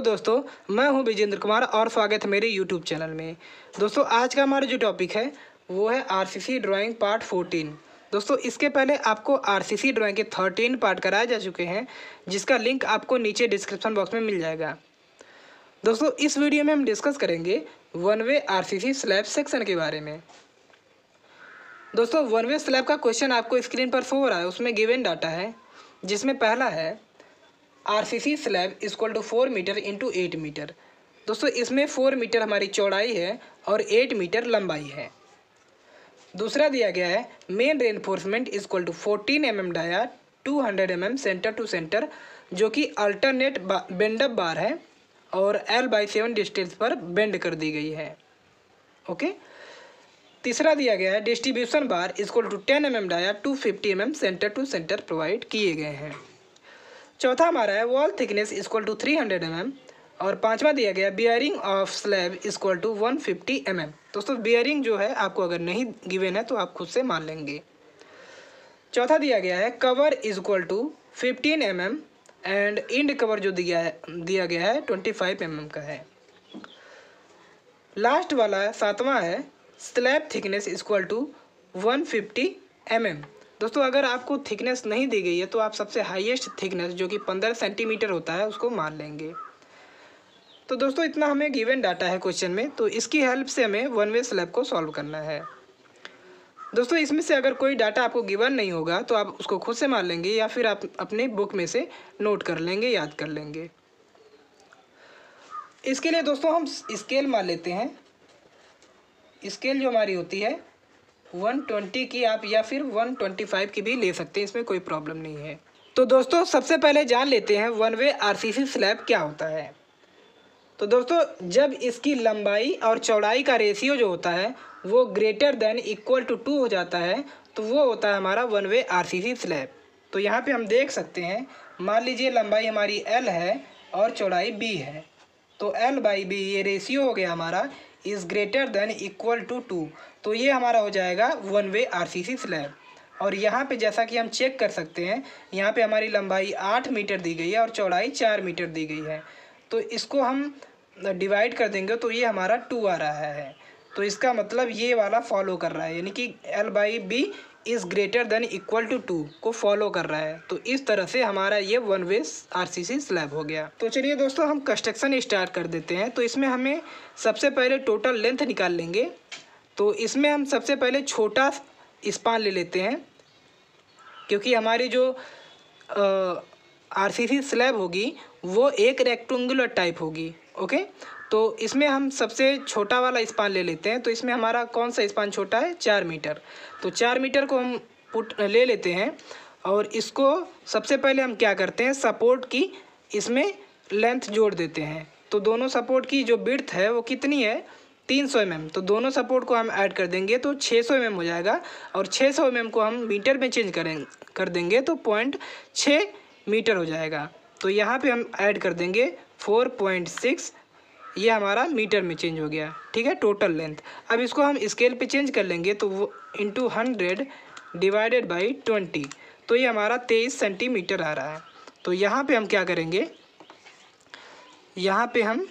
दोस्तों, मैं हूं विजेंद्र कुमार और स्वागत है मेरे YouTube चैनल में। दोस्तों, आज का हमारा जो टॉपिक है वो है आरसीसी ड्राइंग पार्ट 14। दोस्तों, इसके पहले आपको आरसीसी ड्राइंग के 13 पार्ट कराए जा चुके हैं, जिसका लिंक आपको नीचे डिस्क्रिप्शन बॉक्स में मिल जाएगा। दोस्तों, इस वीडियो में हम डिस्कस करेंगे one way RCC slab section के बारे में। दोस्तों, वन वे स्लैब का क्वेश्चन आपको स्क्रीन पर शो हो रहा है, उसमें गिवन डाटा है, जिसमें पहला है RCC slab equal to 4 metre into 8 metre. दोस्तों, इसमें 4 मीटर हमारी चौड़ाई है और 8 मीटर लंबाई है। दूसरा दिया गया है main reinforcement equal to 14 mm dia 200 mm centre to centre, जो कि अल्टरनेट बेंडअप बार है और L/7 डिस्टेंस पर बेंड कर दी गई है। ओके। तीसरा दिया गया है distribution bar equal to 10 mm dia 250 mm centre to centre provide किए गए हैं। चौथा हमारा है wall thickness equal to 300 mm और पांचवा दिया गया bearing of slab equal to 150 mm। दोस्तों, बियरिंग जो है आपको अगर नहीं गिवन है तो आप खुद से मान लेंगे। चौथा दिया गया है cover equal to 15 mm and end cover जो दिया गया है 25 mm का है। लास्ट वाला सातवां है slab thickness equal to 150 mm। दोस्तों, अगर आपको थिकनेस नहीं दी गई है तो आप सबसे हाईएस्ट थिकनेस जो कि 15 सेंटीमीटर होता है उसको मान लेंगे। तो दोस्तों, इतना हमें गिवन डाटा है क्वेश्चन में, तो इसकी हेल्प से हमें वन वे स्लैब को सॉल्व करना है। दोस्तों, इसमें से अगर कोई डाटा आपको गिवन नहीं होगा तो आप उसको खुद से मान लेंगे या फिर आप अपने बुक में से नोट कर लेंगे, याद कर लेंगे। इसके लिए दोस्तों हम स्केल मान लेते हैं। स्केल जो हमारी होती है 120 की आप या फिर 125 की भी ले सकते हैं, इसमें कोई प्रॉब्लम नहीं है। तो दोस्तों, सबसे पहले जान लेते हैं वन वे आरसीसी स्लैब क्या होता है। तो दोस्तों, जब इसकी लंबाई और चौड़ाई का रेशियो जो होता है वो ग्रेटर देन इक्वल टू 2 हो जाता है तो वो होता है हमारा वन वे आरसीसी स्लैब। तो यहाँ पे हम देख सकते हैं, मान लीजिए लंबाई हमारी L है और चौड़ाई B है, तो L/B ये रेशियो हो गया हमारा is greater than equal to 2, तो ये हमारा हो जाएगा वन वे आरसीसी स्लैब। और यहाँ पे जैसा कि हम चेक कर सकते हैं, यहाँ पे हमारी लंबाई 8 मीटर दी गई है और चौड़ाई 4 मीटर दी गई है, तो इसको हम डिवाइड कर देंगे तो ये हमारा 2 आ रहा है। तो इसका मतलब ये वाला फॉलो कर रहा है, यानी कि L/B is greater than equal to 2 को फॉलो कर रहा है। तो इस तरह से हमारा ये वन वे आरसीसी स्लैब हो गया। तो चलिए दोस्तों, हम कंस्ट्रक्शन स्टार्ट कर देते हैं। तो इसमें हमें सबसे पहले टोटल लेंथ निकाल लेंगे। तो इसमें हम सबसे पहले छोटा स्पान ले लेते हैं, क्योंकि हमारी जो आरसीसी स्लैब होगी वो एक रेक्टेंगुलर टाइप होगी। ओके, तो इसमें हम सबसे छोटा वाला स्पान ले लेते हैं। तो इसमें हमारा कौन सा स्पान छोटा है? 4 मीटर। तो 4 मीटर को हम ले लेते हैं और इसको सबसे पहले हम क्या करते हैं, सपोर्ट की इसमें लेंथ जोड़ देते हैं। तो दोनों सपोर्ट की जो विड्थ है वो कितनी है? 300 mm। तो दोनों सपोर्ट को हम ऐड कर देंगे तो 600 mm हो जाएगा, और 600 mm को हम मीटर में चेंज कर देंगे तो 0.6 मीटर हो जाएगा। तो यहाँ पे हम ऐड कर देंगे 4.6, ये हमारा मीटर में चेंज हो गया। ठीक है, टोटल लेंथ। अब इसको हम स्केल पे चेंज कर लेंगे तो वो इंटू 100 डिवाइडेड बाई 20, तो ये हमारा 23 सेंटीमीटर आ रहा है। तो यहाँ पे हम क्या करेंगे, यहाँ पे हम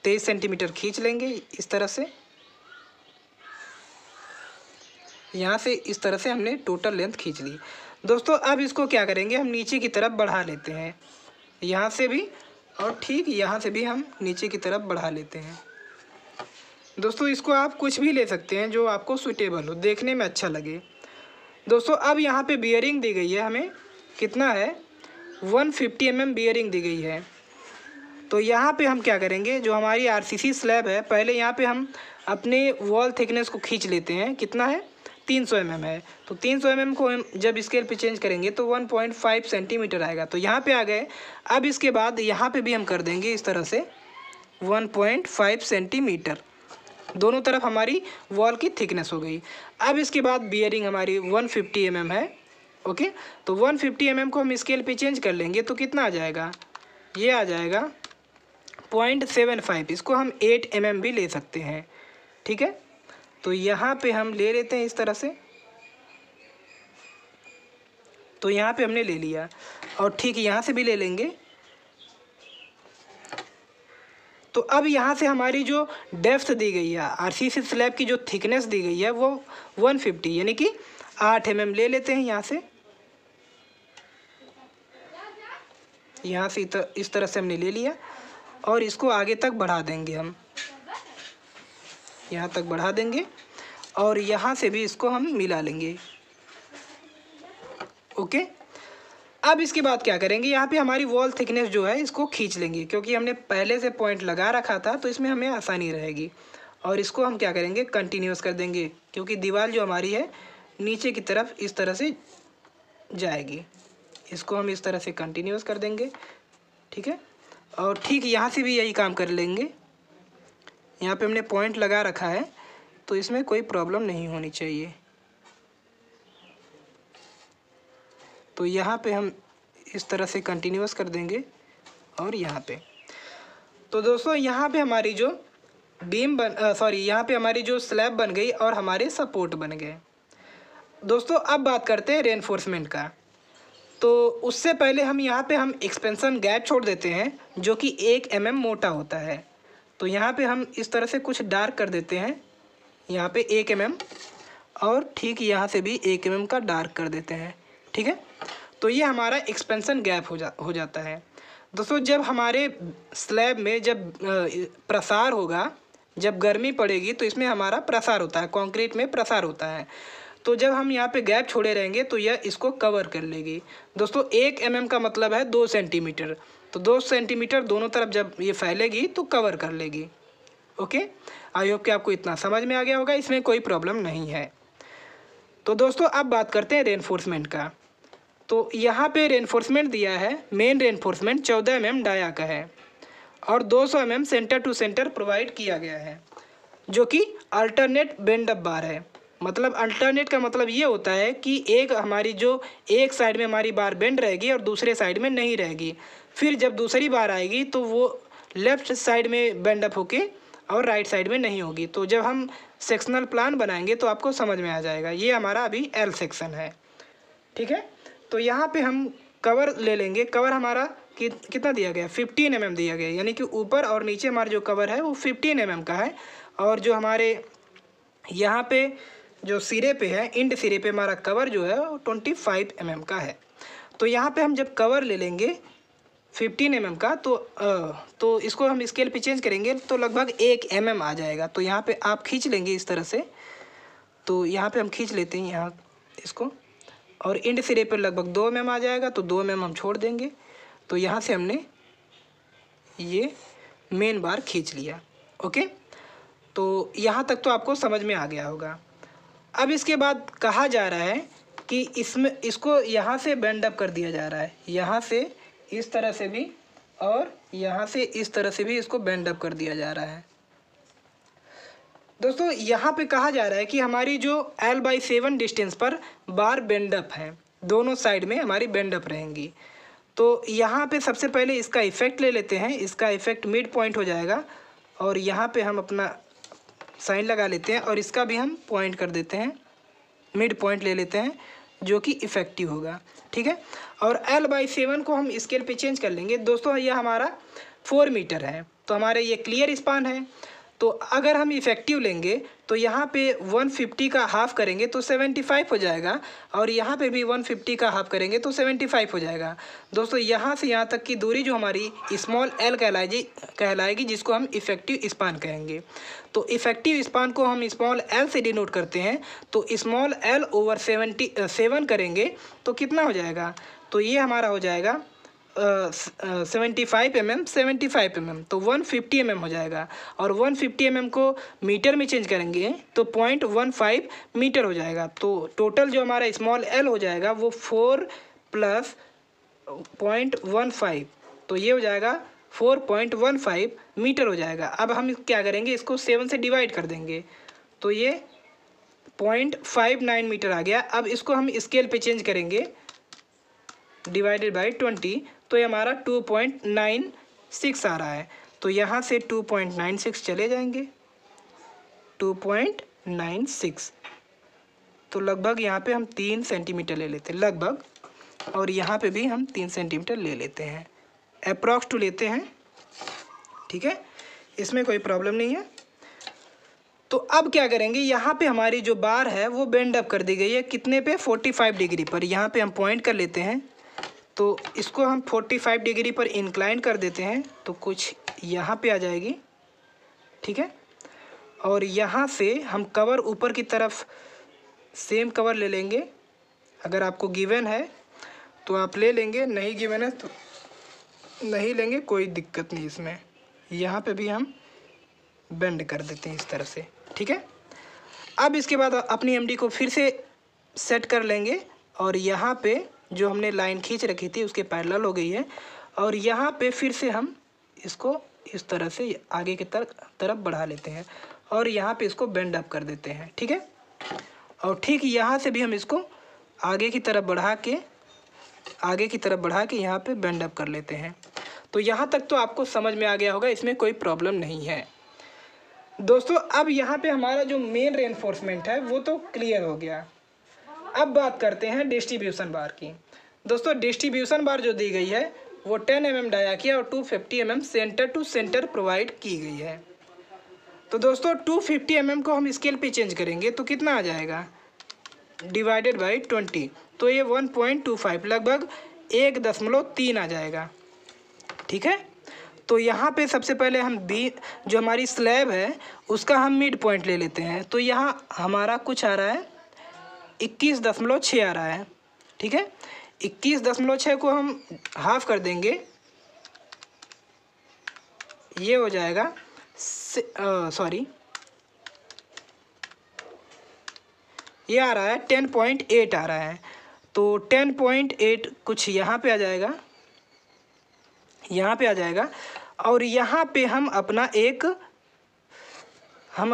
23 सेंटीमीटर खींच लेंगे इस तरह से। यहाँ से इस तरह से हमने टोटल लेंथ खींच ली। दोस्तों, अब इसको क्या करेंगे, हम नीचे की तरफ बढ़ा लेते हैं, यहाँ से भी और ठीक यहाँ से भी हम नीचे की तरफ बढ़ा लेते हैं। दोस्तों, इसको आप कुछ भी ले सकते हैं जो आपको सूटेबल हो, देखने में अच्छा लगे। दोस्तों, अब यहाँ पे बियरिंग दी गई है, हमें कितना है? 150 mm बियरिंग दी गई है। तो यहाँ पे हम क्या करेंगे, जो हमारी आरसीसी स्लैब है, पहले यहाँ पे हम अपने वॉल थिकनेस को खींच लेते हैं। कितना है? 300 mm है। तो 300 mm को हम जब स्केल पे चेंज करेंगे तो 1.5 सेंटीमीटर आएगा। तो यहाँ पे आ गए। अब इसके बाद यहाँ पे भी हम कर देंगे इस तरह से 1.5 सेंटीमीटर। दोनों तरफ हमारी वॉल की थिकनेस हो गई। अब इसके बाद बियरिंग हमारी 150 mm है। ओके, तो 150 mm को हम स्केल पे चेंज कर लेंगे तो कितना आ जाएगा? ये आ जाएगा 0.75। इसको हम 8 mm भी ले सकते हैं। ठीक है, तो यहाँ पे हम ले लेते हैं इस तरह से। तो यहाँ पे हमने ले लिया और ठीक यहाँ से भी ले लेंगे। तो अब यहाँ से हमारी जो डेप्थ दी गई है, आरसीसी स्लैब की जो थिकनेस दी गई है वो 150 यानी कि 8 mm ले लेते हैं। यहाँ से इस तरह से हमने ले लिया और इसको आगे तक बढ़ा देंगे, हम यहाँ तक बढ़ा देंगे और यहाँ से भी इसको हम मिला लेंगे। ओके, अब इसके बाद क्या करेंगे, यहाँ पे हमारी वॉल थिकनेस जो है इसको खींच लेंगे, क्योंकि हमने पहले से पॉइंट लगा रखा था तो इसमें हमें आसानी रहेगी। और इसको हम क्या करेंगे, कंटिन्यूस कर देंगे, क्योंकि दीवार जो हमारी है नीचे की तरफ इस तरह से जाएगी। इसको हम इस तरह से कंटिन्यूस कर देंगे, ठीक है। और ठीक यहाँ से भी यही काम कर लेंगे। यहाँ पे हमने पॉइंट लगा रखा है तो इसमें कोई प्रॉब्लम नहीं होनी चाहिए। तो यहाँ पे हम इस तरह से कंटिन्यूस कर देंगे और यहाँ पे। तो दोस्तों यहाँ पे हमारी जो यहाँ पे हमारी जो स्लैब बन गई और हमारे सपोर्ट बन गए। दोस्तों अब बात करते हैं रेनफोर्समेंट का। तो उससे पहले हम यहाँ पे हम एक्सपेंशन गैप छोड़ देते हैं जो कि 1 mm मोटा होता है। तो यहाँ पे हम इस तरह से कुछ डार्क कर देते हैं, यहाँ पे 1 mm और ठीक यहाँ से भी 1 mm का डार्क कर देते हैं, ठीक है। तो ये हमारा एक्सपेंशन गैप हो जाता है। दोस्तों जब हमारे स्लैब में जब प्रसार होगा, जब गर्मी पड़ेगी तो इसमें हमारा प्रसार होता है, कंक्रीट में प्रसार होता है। तो जब हम यहाँ पे गैप छोड़े रहेंगे तो यह इसको कवर कर लेगी। दोस्तों 1 mm का मतलब है 2 सेंटीमीटर, तो 2 सेंटीमीटर दोनों तरफ जब ये फैलेगी तो कवर कर लेगी। ओके, आई होप कि आपको इतना समझ में आ गया होगा, इसमें कोई प्रॉब्लम नहीं है। तो दोस्तों अब बात करते हैं रेनफोर्समेंट का। तो यहाँ पे रेनफोर्समेंट दिया है, मेन रेनफोर्समेंट 14 mm डाया का है और 200 mm centre to centre provide किया गया है, जो कि अल्टरनेट बेंड अप बार है। मतलब अल्टरनेट का मतलब ये होता है कि एक हमारी जो एक साइड में हमारी बार बेंड रहेगी और दूसरे साइड में नहीं रहेगी। फिर जब दूसरी बार आएगी तो वो लेफ्ट साइड में बेंड अप होके और राइट साइड में नहीं होगी। तो जब हम सेक्शनल प्लान बनाएंगे तो आपको समझ में आ जाएगा। ये हमारा अभी एल सेक्शन है, ठीक है। तो यहाँ पे हम कवर ले लेंगे। कवर हमारा कितना दिया गया, 15 mm दिया गया, यानी कि ऊपर और नीचे हमारा जो कवर है वो 15 mm का है। और जो हमारे यहाँ पे जो सिरे पे है, इंड सिरे पे हमारा कवर जो है वो 25 mm का है। तो यहाँ पे हम जब कवर ले लेंगे 15 mm का तो इसको हम स्केल पे चेंज करेंगे तो लगभग 1 mm आ जाएगा। तो यहाँ पे आप खींच लेंगे इस तरह से। तो यहाँ पे हम खींच लेते हैं यहाँ इसको, और इंड सिरे पर लगभग 2 mm आ जाएगा, तो 2 mm हम छोड़ देंगे। तो यहाँ से हमने ये मेन बार खींच लिया। ओके, तो यहाँ तक तो आपको समझ में आ गया होगा। अब इसके बाद कहा जा रहा है कि इसको यहाँ से बेंड अप कर दिया जा रहा है, यहाँ से इस तरह से भी और यहाँ से इस तरह से भी इसको बेंड अप कर दिया जा रहा है। दोस्तों यहाँ पे कहा जा रहा है कि हमारी जो L/7 डिस्टेंस पर बार बेंड अप है, दोनों साइड में हमारी बेंड अप रहेंगी। तो यहाँ पे सबसे पहले इसका इफ़ेक्ट ले लेते हैं। इसका इफ़ेक्ट मिड पॉइंट हो जाएगा और यहाँ पे हम अपना साइन लगा लेते हैं और इसका भी हम पॉइंट कर देते हैं, मिड पॉइंट ले लेते हैं जो कि इफ़ेक्टिव होगा, ठीक है। और L/7 को हम स्केल पे चेंज कर लेंगे। दोस्तों यह हमारा 4 मीटर है, तो हमारे ये क्लियर स्पान है। तो अगर हम इफ़ेक्टिव लेंगे तो यहाँ पे 150 का हाफ करेंगे तो 75 हो जाएगा, और यहाँ पे भी 150 का हाफ करेंगे तो 75 हो जाएगा। दोस्तों यहाँ से यहाँ तक की दूरी जो हमारी स्मॉल एल कहलाएगी, जिसको हम इफ़ेक्टिव स्पान कहेंगे। तो इफ़ेक्टिव स्पान को हम स्मॉल एल से डिनोट करते हैं। तो स्मॉल एल ओवर 77 करेंगे तो कितना हो जाएगा, तो ये हमारा हो जाएगा 75 mm, तो 150 mm हो जाएगा। और 150 mm को मीटर में चेंज करेंगे तो 0.15 मीटर हो जाएगा। तो टोटल जो हमारा स्मॉल एल हो जाएगा वो 4 + 0.15, तो ये हो जाएगा 4.15 मीटर हो जाएगा। अब हम क्या करेंगे, इसको 7 से डिवाइड कर देंगे तो ये 0.59 मीटर आ गया। अब इसको हम स्केल पे चेंज करेंगे डिवाइडेड बाई 20, तो ये हमारा 2.96 आ रहा है। तो यहाँ से 2.96 चले जाएंगे, 2.96, तो लगभग यहाँ पे हम 3 सेंटीमीटर ले लेते हैं लगभग, और यहाँ पे भी हम 3 सेंटीमीटर ले लेते हैं, अप्रॉक्स 2 लेते हैं, ठीक है। इसमें कोई प्रॉब्लम नहीं है। तो अब क्या करेंगे, यहाँ पे हमारी जो बार है वो बेंड अप कर दी गई है, कितने पे, 45 डिग्री पर। यहाँ पे हम पॉइंट कर लेते हैं, तो इसको हम 45 डिग्री पर इंक्लाइन कर देते हैं, तो कुछ यहाँ पे आ जाएगी, ठीक है। और यहाँ से हम कवर ऊपर की तरफ सेम कवर ले लेंगे। अगर आपको गिवन है तो आप ले लेंगे, नहीं गिवन है तो नहीं लेंगे, कोई दिक्कत नहीं इसमें। यहाँ पे भी हम बेंड कर देते हैं इस तरह से, ठीक है। अब इसके बाद अपनी एमडी को फिर से सेट कर लेंगे, और यहाँ पे जो हमने लाइन खींच रखी थी उसके पैरेलल हो गई है, और यहाँ पे फिर से हम इसको इस तरह से आगे की तरफ बढ़ा लेते हैं, और यहाँ पे इसको बेंड अप कर देते हैं, ठीक है। और ठीक यहाँ से भी हम इसको आगे की तरफ बढ़ा के यहाँ पे बेंड अप कर लेते हैं। तो यहाँ तक तो आपको समझ में आ गया होगा, इसमें कोई प्रॉब्लम नहीं है दोस्तों। अब यहाँ पे हमारा जो मेन रेनफोर्समेंट है वो तो क्लियर हो गया। अब बात करते हैं डिस्ट्रीब्यूशन बार की। दोस्तों डिस्ट्रीब्यूशन बार जो दी गई है वो 10 mm डायाकिया और 250 mm centre to centre provide की गई है। तो दोस्तों 250 mm को हम स्केल पे चेंज करेंगे तो कितना आ जाएगा, डिवाइडेड बाई 20, तो ये 1.25 लगभग 1.3 आ जाएगा, ठीक है। तो यहाँ पे सबसे पहले हम जो हमारी स्लैब है उसका हम मिड पॉइंट ले लेते हैं। तो यहाँ हमारा कुछ आ रहा है 21.6 आ रहा है, ठीक है। 21.6 को हम हाफ कर देंगे, ये हो जाएगा ये आ रहा है 10.8 आ रहा है। तो 10.8 कुछ यहाँ पे आ जाएगा, और यहाँ पे हम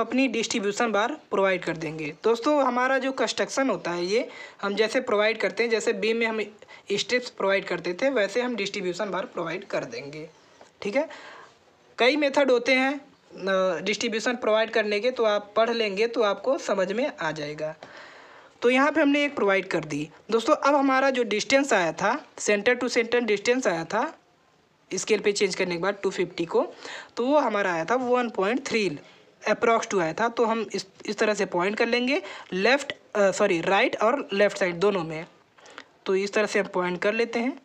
अपनी डिस्ट्रीब्यूशन बार प्रोवाइड कर देंगे। दोस्तों हमारा जो कंस्ट्रक्शन होता है ये हम जैसे प्रोवाइड करते हैं, जैसे बीम में हम स्ट्रिप्स प्रोवाइड करते थे वैसे हम डिस्ट्रीब्यूशन बार प्रोवाइड कर देंगे, ठीक है। कई मेथड होते हैं डिस्ट्रीब्यूशन प्रोवाइड करने के, तो आप पढ़ लेंगे तो आपको समझ में आ जाएगा। तो यहाँ पे हमने एक प्रोवाइड कर दी दोस्तों। अब हमारा जो डिस्टेंस आया था, सेंटर टू सेंटर डिस्टेंस आया था स्केल पे चेंज करने के बाद 250 को, तो वो हमारा आया था 1.3 अप्रॉक्स 2 आया था। तो हम इस तरह से पॉइंट कर लेंगे राइट और लेफ्ट साइड दोनों में। तो इस तरह से हम पॉइंट कर लेते हैं।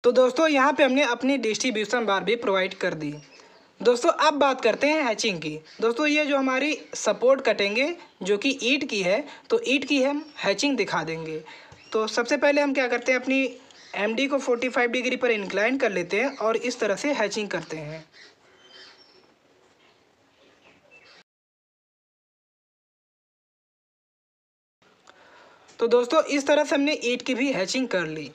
तो दोस्तों यहाँ पे हमने अपनी डिस्ट्रीब्यूशन बार भी प्रोवाइड कर दी। दोस्तों अब बात करते हैं हैचिंग की। दोस्तों ये जो हमारी सपोर्ट कटेंगे जो कि ईंट की है, तो ईंट की हम हैचिंग दिखा देंगे। तो सबसे पहले हम क्या करते हैं, अपनी एमडी को 45 डिग्री पर इंक्लाइन कर लेते हैं और इस तरह से हैचिंग करते हैं। तो दोस्तों इस तरह से हमने ईंट की भी हैचिंग कर ली।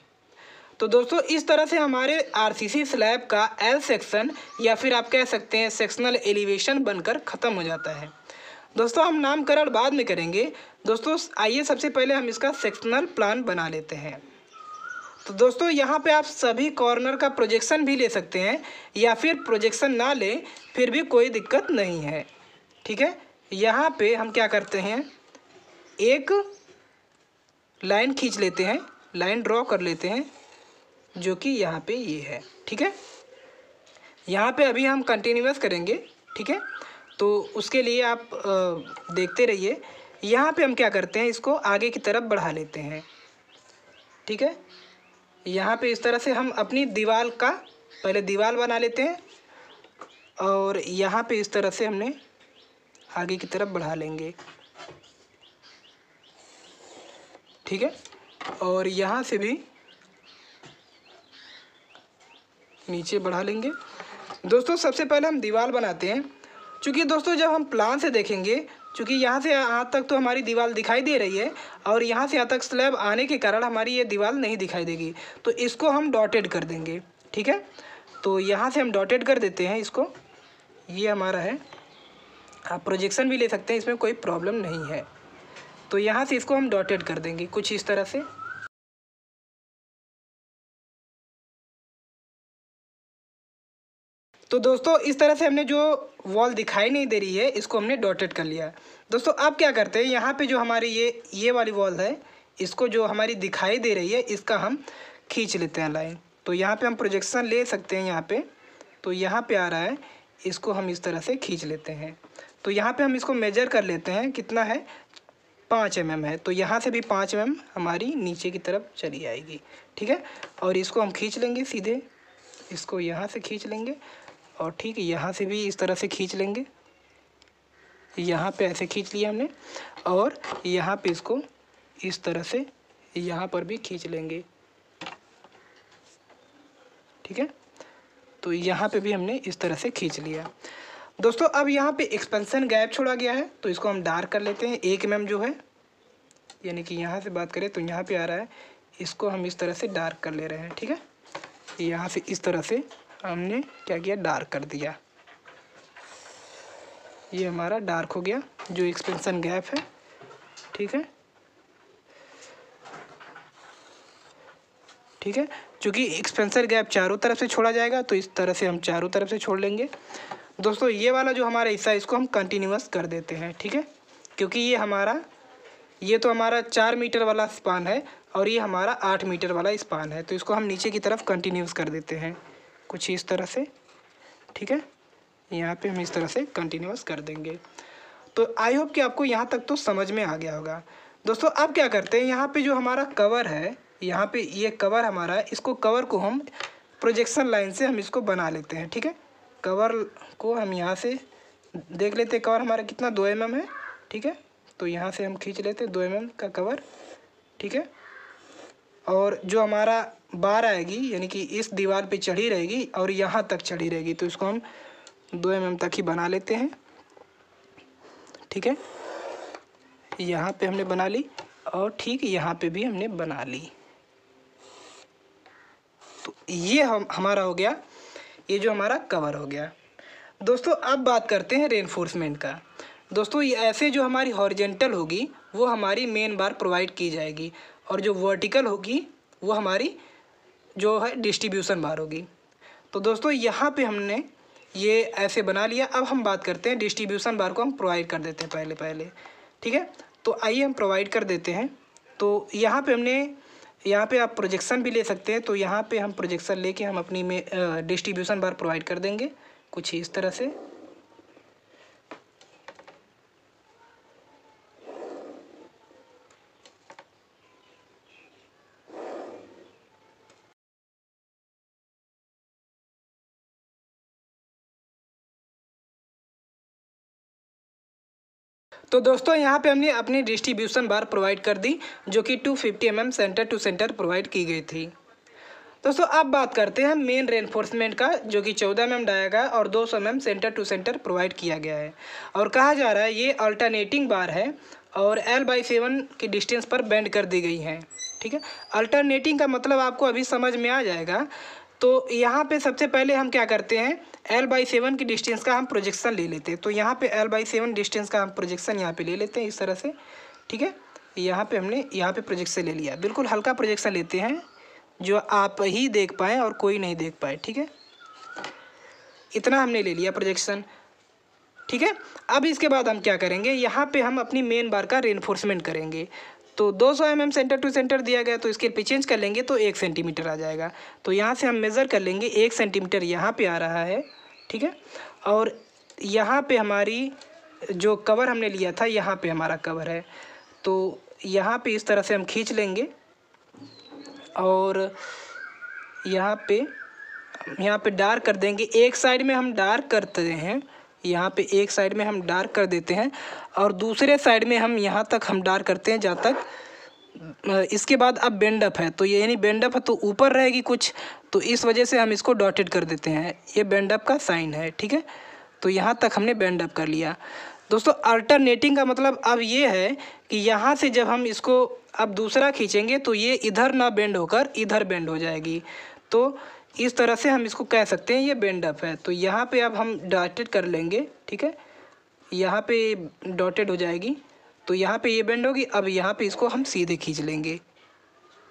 तो दोस्तों इस तरह से हमारे आरसीसी स्लैब का एल सेक्शन या फिर आप कह सकते हैं सेक्शनल एलिवेशन बनकर ख़त्म हो जाता है। दोस्तों हम नामकरण बाद में करेंगे। दोस्तों आइए सबसे पहले हम इसका सेक्शनल प्लान बना लेते हैं। तो दोस्तों यहाँ पे आप सभी कॉर्नर का प्रोजेक्शन भी ले सकते हैं, या फिर प्रोजेक्शन ना लें फिर भी कोई दिक्कत नहीं है, ठीक है। यहाँ पे हम क्या करते हैं, एक लाइन खींच लेते हैं, लाइन ड्रॉ कर लेते हैं जो कि यहाँ पे ये है, ठीक है। यहाँ पे अभी हम कंटिन्यूअस करेंगे, ठीक है। तो उसके लिए आप देखते रहिए। यहाँ पे हम क्या करते हैं, इसको आगे की तरफ बढ़ा लेते हैं, ठीक है। यहाँ पे इस तरह से हम अपनी दीवार का पहले दीवार बना लेते हैं, और यहाँ पे इस तरह से हमने आगे की तरफ बढ़ा लेंगे, ठीक है। और यहाँ से भी नीचे बढ़ा लेंगे। दोस्तों सबसे पहले हम दीवार बनाते हैं, क्योंकि दोस्तों जब हम प्लान से देखेंगे, क्योंकि यहाँ से यहाँ तक तो हमारी दीवार दिखाई दे रही है, और यहाँ से यहाँ तक स्लैब आने के कारण हमारी ये दीवार नहीं दिखाई देगी, तो इसको हम डॉटेड कर देंगे, ठीक है। तो यहाँ से हम डॉटेड कर देते हैं इसको, ये हमारा है। आप प्रोजेक्शन भी ले सकते हैं, इसमें कोई प्रॉब्लम नहीं है। तो यहाँ से इसको हम डॉटेड कर देंगे कुछ इस तरह से। तो दोस्तों इस तरह से हमने जो वॉल दिखाई नहीं दे रही है इसको हमने डॉटेड कर लिया। दोस्तों अब क्या करते हैं, यहाँ पे जो हमारी ये वाली वॉल है, इसको जो हमारी दिखाई दे रही है इसका हम खींच लेते हैं लाइन। तो यहाँ पे हम प्रोजेक्शन ले सकते हैं, यहाँ पे तो यहाँ पे आ रहा है, इसको हम इस तरह से खींच लेते हैं। तो यहाँ पे हम इसको मेजर कर लेते हैं, कितना है 5 mm है, तो यहाँ से भी 5 mm हमारी नीचे की तरफ चली आएगी, ठीक है। और इसको हम खींच लेंगे सीधे, इसको यहाँ से खींच लेंगे और ठीक यहाँ से भी इस तरह से खींच लेंगे, यहाँ पे ऐसे खींच लिया हमने, और यहाँ पे इसको इस तरह से यहाँ पर भी खींच लेंगे, ठीक है। तो यहाँ पे भी हमने इस तरह से खींच लिया। दोस्तों अब यहाँ पे एक्सपेंशन गैप छोड़ा गया है, तो इसको हम डार्क कर लेते हैं 1 mm जो है, यानी कि यहाँ से बात करें तो यहाँ पे आ रहा है, इसको हम इस तरह से डार्क कर ले रहे हैं, ठीक है। यहाँ से इस तरह से हमने क्या किया, डार्क कर दिया, ये हमारा डार्क हो गया जो एक्सपेंशन गैप है, ठीक है, ठीक है। चूँकि एक्सपेंशन गैप चारों तरफ से छोड़ा जाएगा तो इस तरह से हम चारों तरफ से छोड़ लेंगे। दोस्तों ये वाला जो हमारा हिस्सा है इसको हम कंटिन्यूअस कर देते हैं, ठीक है, क्योंकि ये तो हमारा 4 मीटर वाला स्पान है और ये हमारा 8 मीटर वाला स्पान है, तो इसको हम नीचे की तरफ कंटिन्यूअस कर देते हैं कुछ इस तरह से, ठीक है। यहाँ पे हम इस तरह से कंटिन्यूअस कर देंगे। तो आई होप कि आपको यहाँ तक तो समझ में आ गया होगा। दोस्तों अब क्या करते हैं, यहाँ पे जो हमारा कवर है, यहाँ पे ये कवर हमारा है, इसको कवर को हम प्रोजेक्शन लाइन से हम इसको बना लेते हैं, ठीक है। कवर को हम यहाँ से देख लेते हैं, कवर हमारा कितना 2 mm है, ठीक है। तो यहाँ से हम खींच लेते हैं 2 mm का कवर, ठीक है। और जो हमारा बार आएगी यानी कि इस दीवार पे चढ़ी रहेगी और यहाँ तक चढ़ी रहेगी, तो इसको हम 2 mm तक ही बना लेते हैं, ठीक है। यहाँ पे हमने बना ली और ठीक यहाँ पे भी हमने बना ली। तो ये हमारा हो गया, ये जो हमारा कवर हो गया। दोस्तों अब बात करते हैं रेनफोर्समेंट का। दोस्तों ये ऐसे जो हमारी हॉरिजेंटल होगी वो हमारी मेन बार प्रोवाइड की जाएगी, और जो वर्टिकल होगी वो हमारी जो है डिस्ट्रीब्यूशन बार होगी। तो दोस्तों यहाँ पे हमने ये ऐसे बना लिया। अब हम बात करते हैं डिस्ट्रीब्यूशन बार को हम प्रोवाइड कर देते हैं पहले, ठीक है। तो आइए हम प्रोवाइड कर देते हैं। तो यहाँ पे आप प्रोजेक्शन भी ले सकते हैं, तो यहाँ पे हम प्रोजेक्शन लेके हम अपनी में डिस्ट्रीब्यूशन बार प्रोवाइड कर देंगे कुछ इस तरह से। तो दोस्तों यहाँ पे हमने अपनी डिस्ट्रीब्यूशन बार प्रोवाइड कर दी, जो कि 250 mm centre to centre provide की गई थी। दोस्तों अब बात करते हैं मेन रेनफोर्समेंट का, जो कि 14 mm डायागा और 200 mm centre to centre provide किया गया है। और कहा जा रहा है ये अल्टरनेटिंग बार है और L/7 की डिस्टेंस पर बेंड कर दी गई हैं, ठीक है। अल्टरनेटिंग का मतलब आपको अभी समझ में आ जाएगा। तो यहाँ पे सबसे पहले हम क्या करते हैं, L/7 की डिस्टेंस का हम प्रोजेक्शन ले लेते हैं। तो यहाँ पे L/7 डिस्टेंस का हम प्रोजेक्शन यहाँ पे ले लेते हैं इस तरह से, ठीक है। यहाँ पे हमने यहाँ पे प्रोजेक्शन ले लिया, बिल्कुल हल्का प्रोजेक्शन लेते हैं जो आप ही देख पाएँ और कोई नहीं देख पाए, ठीक है। इतना हमने ले लिया प्रोजेक्शन, ठीक है। अब इसके बाद हम क्या करेंगे, यहाँ पे हम अपनी मेन बार का रेनफोर्समेंट करेंगे। तो 200 mm सेंटर टू सेंटर दिया गया, तो इसके पे चेंज कर लेंगे तो 1 सेंटीमीटर आ जाएगा। तो यहाँ से हम मेज़र कर लेंगे 1 सेंटीमीटर यहाँ पे आ रहा है, ठीक है। और यहाँ पे हमारी जो कवर हमने लिया था, यहाँ पे हमारा कवर है, तो यहाँ पे इस तरह से हम खींच लेंगे और यहाँ पे डार्क कर देंगे। एक साइड में हम डार्क करते हैं, यहाँ पे एक साइड में हम डार्क कर देते हैं और दूसरे साइड में हम यहाँ तक हम डार्क करते हैं जहाँ तक। इसके बाद अब बेंडअप है, तो ये यानी बेंडअप है तो ऊपर रहेगी कुछ, तो इस वजह से हम इसको डॉटेड कर देते हैं, ये बेंडअप का साइन है, ठीक है। तो यहाँ तक हमने बेंडअप कर लिया। दोस्तों अल्टरनेटिंग का मतलब अब ये है कि यहाँ से जब हम इसको अब दूसरा खींचेंगे तो ये इधर ना बेंड होकर इधर बेंड हो जाएगी। तो इस तरह से हम इसको कह सकते हैं ये बेंडअप है। तो यहाँ पे अब हम डॉटेड कर लेंगे, ठीक है। यहाँ पे डॉटेड हो जाएगी, तो यहाँ पे ये बेंड होगी। अब यहाँ पे इसको हम सीधे खींच लेंगे,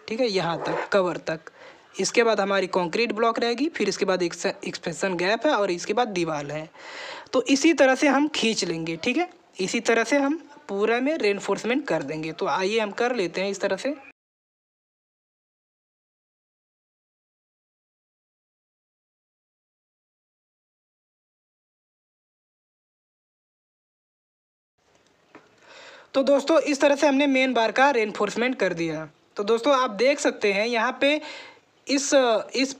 ठीक है, यहाँ तक कवर तक। इसके बाद हमारी कंक्रीट ब्लॉक रहेगी, फिर इसके बाद एक एक्सपेंशन गैप है और इसके बाद दीवार है। तो इसी तरह से हम खींच लेंगे, ठीक है। इसी तरह से हम पूरा में रेनफोर्समेंट कर देंगे। तो आइए हम कर लेते हैं इस तरह से। तो दोस्तों इस तरह से हमने मेन बार का रेनफोर्समेंट कर दिया। तो दोस्तों आप देख सकते हैं यहाँ पे इस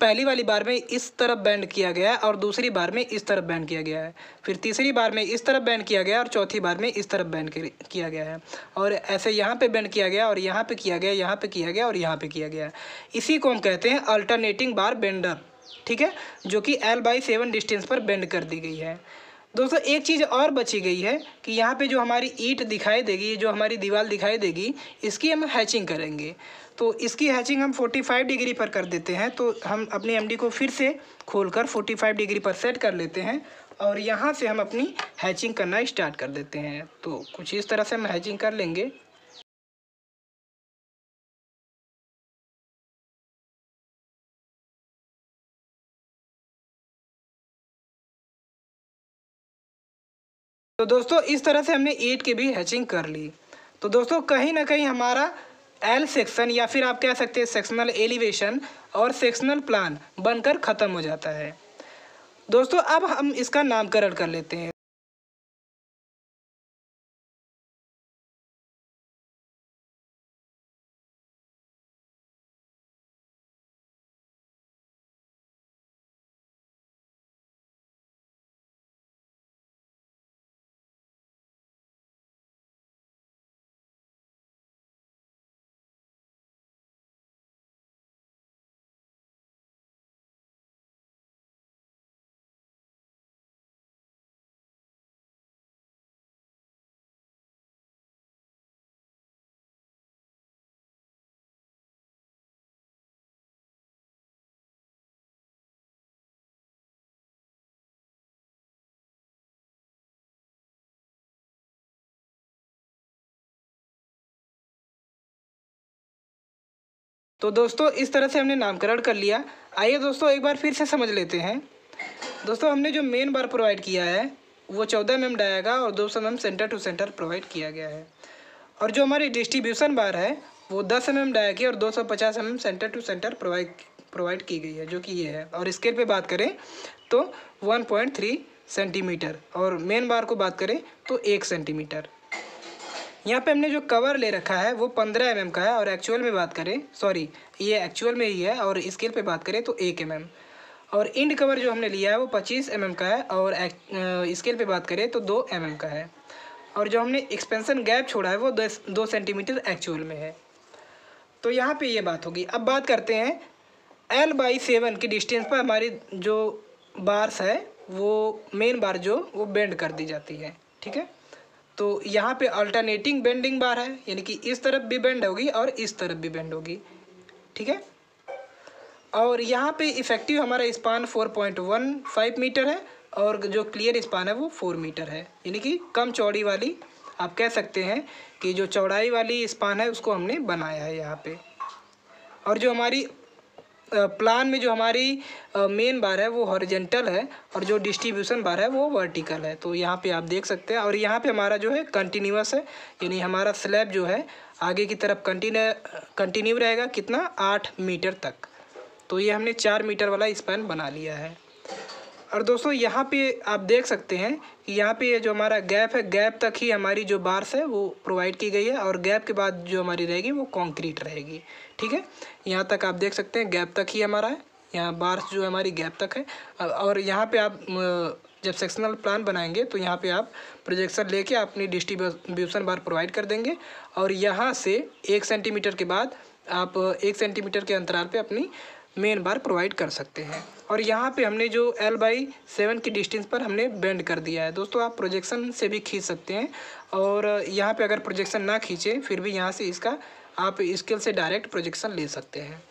पहली वाली बार में इस तरफ बेंड किया गया है और दूसरी बार में इस तरफ बेंड किया गया है, फिर तीसरी बार में इस तरफ बेंड किया गया और चौथी बार में इस तरफ बेंड किया गया है, और ऐसे यहाँ पे बेंड किया गया और यहाँ पे किया गया, यहाँ पे किया गया और यहाँ पे किया गया। इसी को हम कहते हैं अल्टरनेटिंग बार बेंडर, ठीक है, जो कि L/7 डिस्टेंस पर बेंड कर दी गई है। दोस्तों एक चीज़ और बची गई है कि यहाँ पे जो हमारी ईंट दिखाई देगी, जो हमारी दीवार दिखाई देगी, इसकी हम हैचिंग करेंगे। तो इसकी हैचिंग हम 45 डिग्री पर कर देते हैं। तो हम अपनी एमडी को फिर से खोलकर 45 डिग्री पर सेट कर लेते हैं और यहाँ से हम अपनी हैचिंग करना स्टार्ट कर देते हैं। तो कुछ इस तरह से हम हैचिंग कर लेंगे। तो दोस्तों इस तरह से हमने ईंट की भी हैचिंग कर ली। तो दोस्तों कहीं ना कहीं हमारा एल सेक्शन या फिर आप कह सकते हैं सेक्शनल एलिवेशन और सेक्शनल प्लान बनकर ख़त्म हो जाता है। दोस्तों अब हम इसका नामकरण कर लेते हैं। तो दोस्तों इस तरह से हमने नामकरण कर लिया। आइए दोस्तों एक बार फिर से समझ लेते हैं। दोस्तों हमने जो मेन बार प्रोवाइड किया है वो 14 mm डायगा और 200 mm centre to centre provide किया गया है, और जो हमारी डिस्ट्रीब्यूशन बार है वो 10 mm डायगा की और 250 mm centre to centre provide की गई है, जो कि ये है। और स्केल पे बात करें तो 1.3 सेंटीमीटर, और मेन बार को बात करें तो 1 सेंटीमीटर। यहाँ पे हमने जो कवर ले रखा है वो 15 mm का है, और एक्चुअल में बात करें, सॉरी ये एक्चुअल में ही है, और स्केल पे बात करें तो 1 mm। और इंड कवर जो हमने लिया है वो 25 mm का है, और स्केल पे बात करें तो 2 mm का है। और जो हमने एक्सपेंशन गैप छोड़ा है वो 2 सेंटीमीटर एक्चुअल में है। तो यहाँ पे ये बात होगी। अब बात करते हैं L/7 की डिस्टेंस पर हमारी जो बार्स है वो मेन बार जो वो बेंड कर दी जाती है, ठीक है। तो यहाँ पे अल्टरनेटिंग बेंडिंग बार है, यानी कि इस तरफ भी बेंड होगी और इस तरफ भी बेंड होगी, ठीक है। और यहाँ पे इफेक्टिव हमारा स्पान 4.15 मीटर है, और जो क्लियर स्पान है वो 4 मीटर है, यानी कि कम चौड़ी वाली आप कह सकते हैं कि जो चौड़ाई वाली स्पान है उसको हमने बनाया है यहाँ पे। और जो हमारी प्लान में जो हमारी मेन बार है वो हॉरिजेंटल है, और जो डिस्ट्रीब्यूशन बार है वो वर्टिकल है। तो यहाँ पे आप देख सकते हैं। और यहाँ पे हमारा जो है कंटिन्यूअस है, यानी हमारा स्लैब जो है आगे की तरफ कंटिन्यू रहेगा, कितना 8 मीटर तक। तो ये हमने 4 मीटर वाला स्पैन बना लिया है। और दोस्तों यहाँ पे आप देख सकते हैं कि यहाँ पे जो हमारा गैप है, गैप तक ही हमारी जो बार्स है वो प्रोवाइड की गई है, और गैप के बाद जो हमारी रहेगी वो कंक्रीट रहेगी, ठीक है। यहाँ तक आप देख सकते हैं गैप तक ही हमारा है, यहाँ बार्स जो हमारी गैप तक है। और यहाँ पे आप जब सेक्शनल प्लान बनाएंगे तो यहाँ पे आप प्रोजेक्शन लेके अपनी डिस्ट्रीब्यूशन बार प्रोवाइड कर देंगे, और यहाँ से 1 सेंटीमीटर के बाद आप 1 सेंटीमीटर के अंतराल पे अपनी मेन बार प्रोवाइड कर सकते हैं। और यहाँ पे हमने जो L/7 की डिस्टेंस पर हमने बेंड कर दिया है। दोस्तों आप प्रोजेक्शन से भी खींच सकते हैं, और यहाँ पे अगर प्रोजेक्शन ना खींचे फिर भी यहाँ से इसका आप स्केल से डायरेक्ट प्रोजेक्शन ले सकते हैं।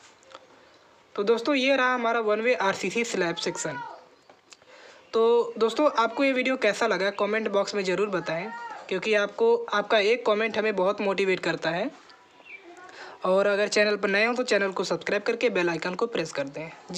तो दोस्तों ये रहा हमारा 1 वे RCC स्लैब सेक्शन। तो दोस्तों आपको ये वीडियो कैसा लगा कमेंट बॉक्स में ज़रूर बताएं, क्योंकि आपका एक कमेंट हमें बहुत मोटिवेट करता है। और अगर चैनल पर नए हो तो चैनल को सब्सक्राइब करके बेल आइकन को प्रेस कर दें।